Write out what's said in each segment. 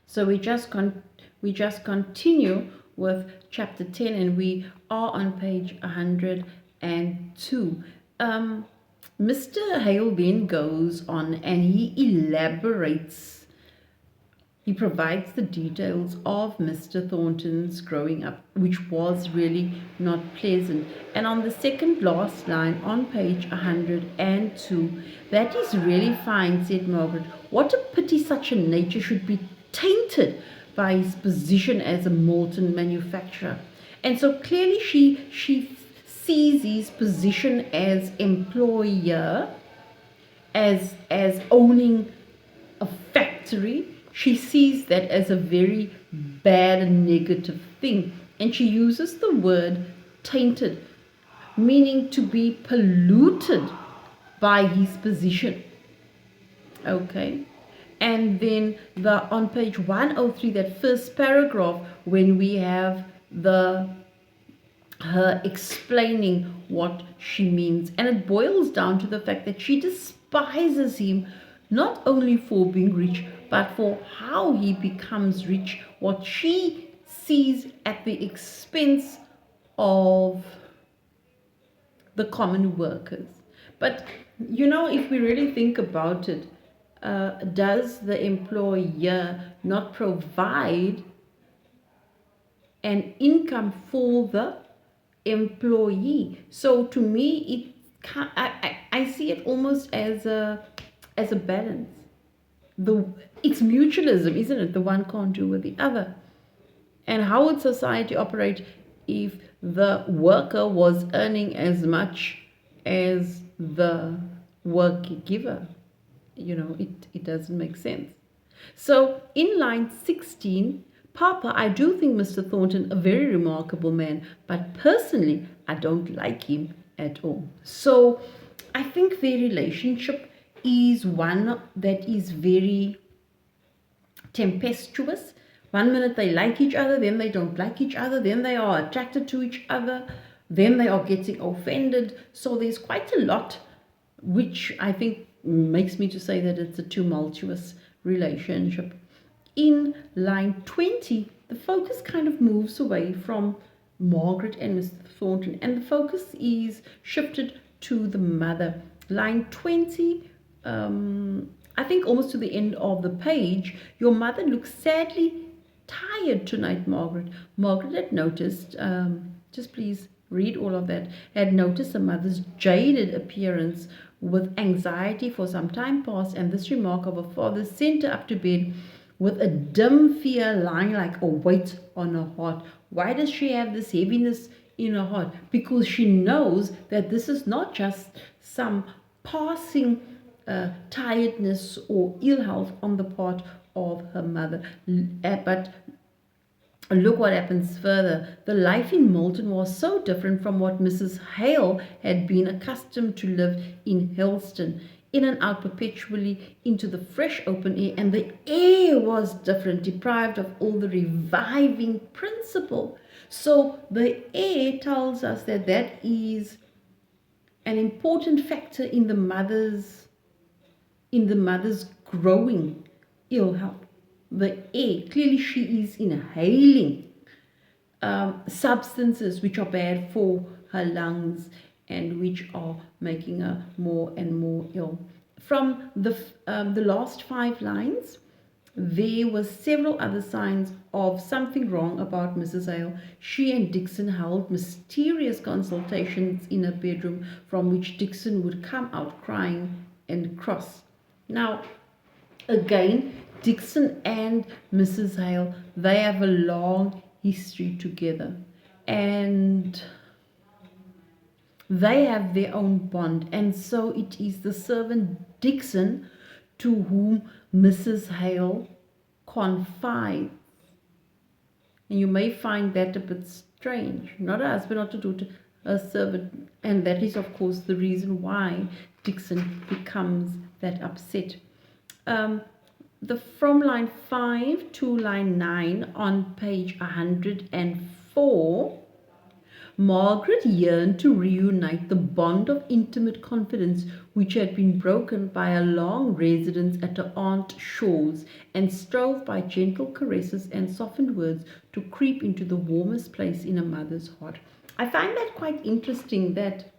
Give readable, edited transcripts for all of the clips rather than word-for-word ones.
So we just continue with chapter 10, and we are on page 102. Mr. Hale then goes on and he elaborates. He provides the details of Mr. Thornton's growing up, which was really not pleasant. And on the second last line on page 102, that is really fine, said Margaret. What a pity such a nature should be tainted by his position as a molten manufacturer. And so clearly she sees his position as employer, as owning a factory. She sees that as a very bad and negative thing, and she uses the word tainted, meaning to be polluted by his position. Okay. And then on page 103, that first paragraph, when we have her explaining what she means, and it boils down to the fact that she despises him not only for being rich, but for how he becomes rich, what she sees at the expense of the common workers. But if we really think about it, does the employer not provide an income for the employee? So to me, I see it almost as a balance. It's mutualism, isn't it? The one can't do with the other. And how would society operate if the worker was earning as much as the work giver? It doesn't make sense. So in line 16, Papa, I do think Mr. Thornton a very remarkable man, but personally, I don't like him at all. So I think their relationship is one that is very tempestuous. One minute they like each other, then they don't like each other, then they are attracted to each other, then they are getting offended. So there's quite a lot, which I think makes me to say that it's a tumultuous relationship. In line 20, the focus kind of moves away from Margaret and Mr. Thornton, and the focus is shifted to the mother. Line 20, I think almost to the end of the page, your mother looks sadly tired tonight, Margaret. Margaret had noticed, just please read all of that, had noticed the mother's jaded appearance with anxiety for some time past, and this remark of her father sent her up to bed with a dim fear lying like a weight on her heart. Why does she have this heaviness in her heart? Because she knows that this is not just some passing tiredness or ill health on the part of her mother, but look what happens further. The life in Malton was so different from what Mrs. Hale had been accustomed to live in Helston, in and out perpetually into the fresh open air, and the air was different, deprived of all the reviving principle. So the air tells us that is an important factor in the mother's growing ill health. The air, clearly she is inhaling substances which are bad for her lungs and which are making her more and more ill. From the last 5 lines, there were several other signs of something wrong about Mrs. Hale. She and Dixon held mysterious consultations in her bedroom, from which Dixon would come out crying and cross. Now, again, Dixon and Mrs. Hale, they have a long history together, and they have their own bond, and so it is the servant Dixon to whom Mrs. Hale confides. And you may find that a bit strange. Not a husband, not a daughter, a servant. And that is, of course, the reason why Dixon becomes that upset. From line 5 to line 9 on page 104, Margaret yearned to reunite the bond of intimate confidence which had been broken by a long residence at her Aunt Shaw's, and strove by gentle caresses and softened words to creep into the warmest place in a mother's heart. I find that quite interesting that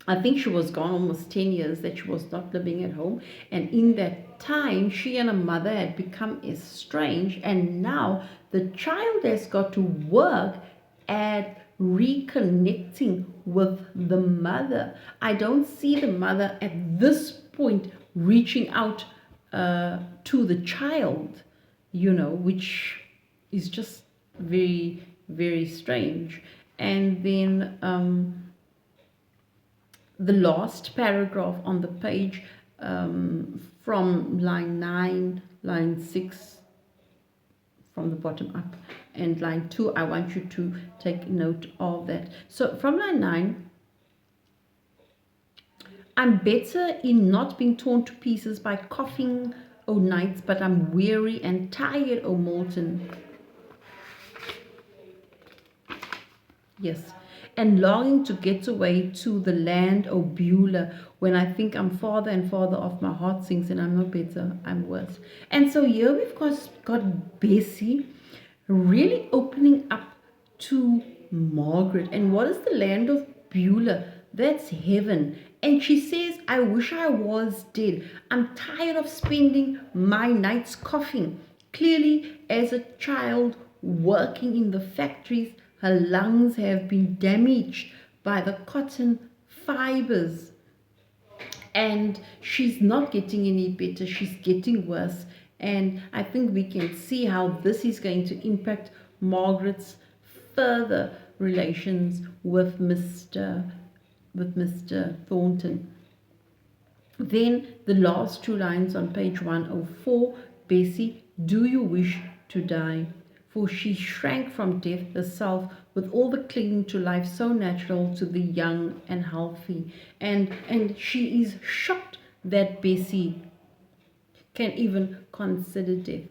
I think she was gone almost 10 years, that she was not living at home. And in that time, she and her mother had become estranged. And now the child has got to work at reconnecting with the mother. I don't see the mother at this point reaching out to the child, which is just very, very strange. And then the last paragraph on the page, from line 9, line 6, from the bottom up, and line 2, I want you to take note of that. So from line 9, I'm better in not being torn to pieces by coughing, O nights, but I'm weary and tired, O Morton. Yes. And longing to get away to the land, O Beulah, when I think I'm farther and farther off, my heart sinks, and I'm no better, I'm worse. And so here we've got Bessie really opening up to Margaret. And what is the land of Beulah? That's heaven. And she says, I wish I was dead. I'm tired of spending my nights coughing. Clearly, as a child working in the factories, her lungs have been damaged by the cotton fibers. And she's not getting any better. She's getting worse. And I think we can see how this is going to impact Margaret's further relations with Mr. Thornton. Then the last 2 lines on page 104, Bessie, do you wish to die? For she shrank from death herself, with all the clinging to life so natural to the young and healthy. And she is shocked that Bessie can even consider death.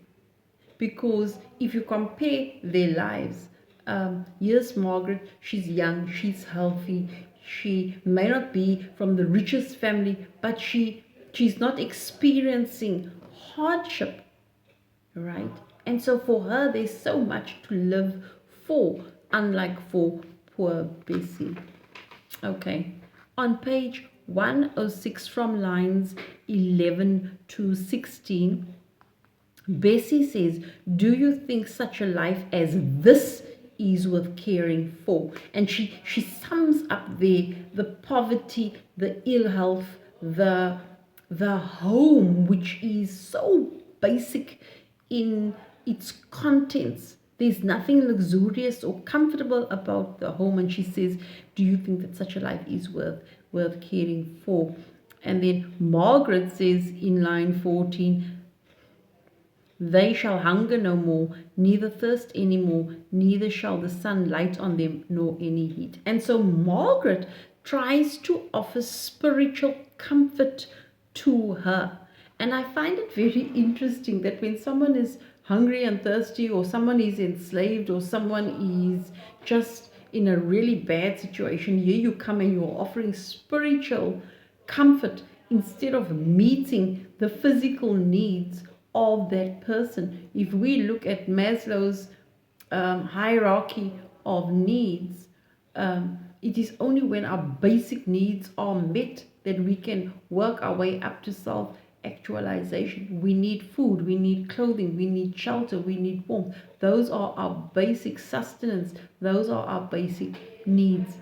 Because if you compare their lives, here's Margaret, she's young, she's healthy, she may not be from the richest family, but she's not experiencing hardship, right? And so for her, there's so much to live for, unlike for poor Bessie. Okay, on page 106 from lines 11 to 16, Bessie says, do you think such a life as this is worth caring for? And she sums up there the poverty, the ill health, the home, which is so basic in its contents. There's nothing luxurious or comfortable about the home. And she says, do you think that such a life is worth caring for? And then Margaret says in line 14, they shall hunger no more, neither thirst any more, neither shall the sun light on them, nor any heat. And so Margaret tries to offer spiritual comfort to her. And I find it very interesting that when someone is hungry and thirsty, or someone is enslaved, or someone is just in a really bad situation, here you come and you're offering spiritual comfort instead of meeting the physical needs of that person. If we look at Maslow's hierarchy of needs, it is only when our basic needs are met that we can work our way up to self-actualization. We need food, we need clothing, we need shelter, we need warmth. Those are our basic sustenance. Those are our basic needs.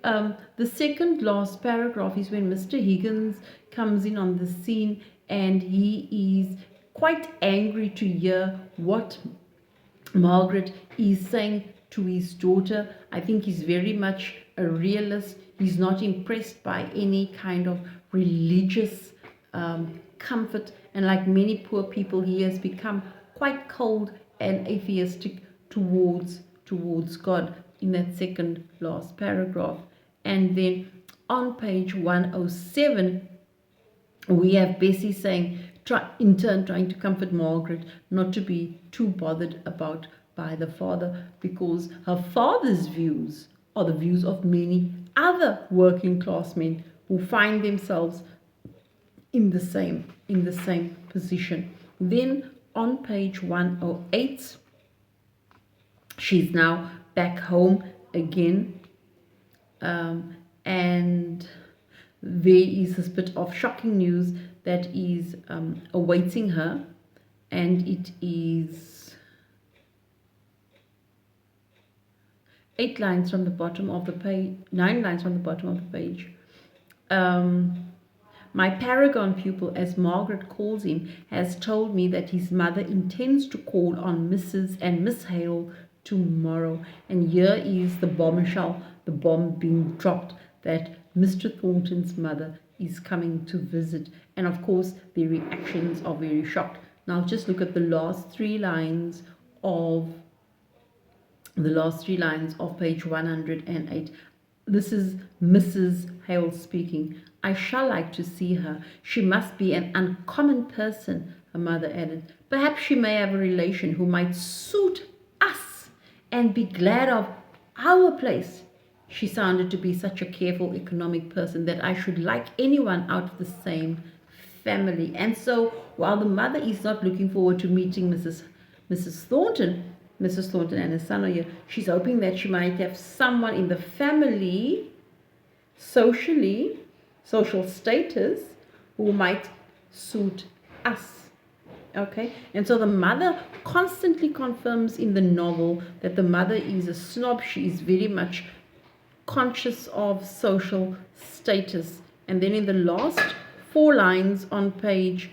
The second last paragraph is when Mr. Higgins comes in on the scene, and he is quite angry to hear what Margaret is saying to his daughter. I think he's very much a realist. He's not impressed by any kind of religious comfort, and like many poor people, he has become quite cold and atheistic towards God in that second last paragraph. And then on page 107, we have Bessie saying, in turn trying to comfort Margaret not to be too bothered about by the father, because her father's views are the views of many other working class men who find themselves in the same position. Then on page 108, she's now back home again, and there is this bit of shocking news that is awaiting her, and it is 8 lines from the bottom of the page, 9 lines from the bottom of the page. My paragon pupil, as Margaret calls him, has told me that his mother intends to call on Mrs. and Miss Hale tomorrow. And here is the bombshell, the bomb being dropped, that Mr. Thornton's mother is coming to visit. And of course, the reactions are very shocked. Now just look at the last 3 lines of page 108. This is Mrs. Hale speaking. I shall like to see her. She must be an uncommon person, her mother added. Perhaps she may have a relation who might suit us and be glad of our place. She sounded to be such a careful, economic person that I should like anyone out of the same family. And so while the mother is not looking forward to meeting Mrs. Thornton and her son are here, she's hoping that she might have someone in the family, social status, who might suit us. Okay, and so the mother constantly confirms in the novel that the mother is a snob. She is very much conscious of social status. And then in the last 4 lines on page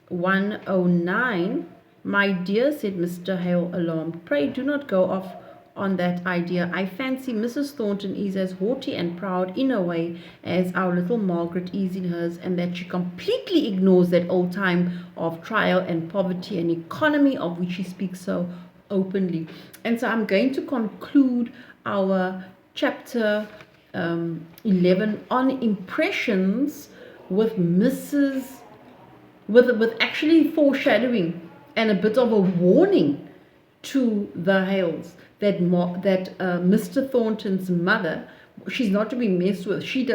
109, my dear, said Mr. Hale, alarmed, pray do not go off on that idea. I fancy Mrs. Thornton is as haughty and proud in a way as our little Margaret is in hers, and that she completely ignores that old time of trial and poverty and economy of which she speaks so openly. And so I'm going to conclude our chapter 11 on impressions with actually foreshadowing and a bit of a warning to the Hales that Mr. Thornton's mother, she's not to be messed with. She does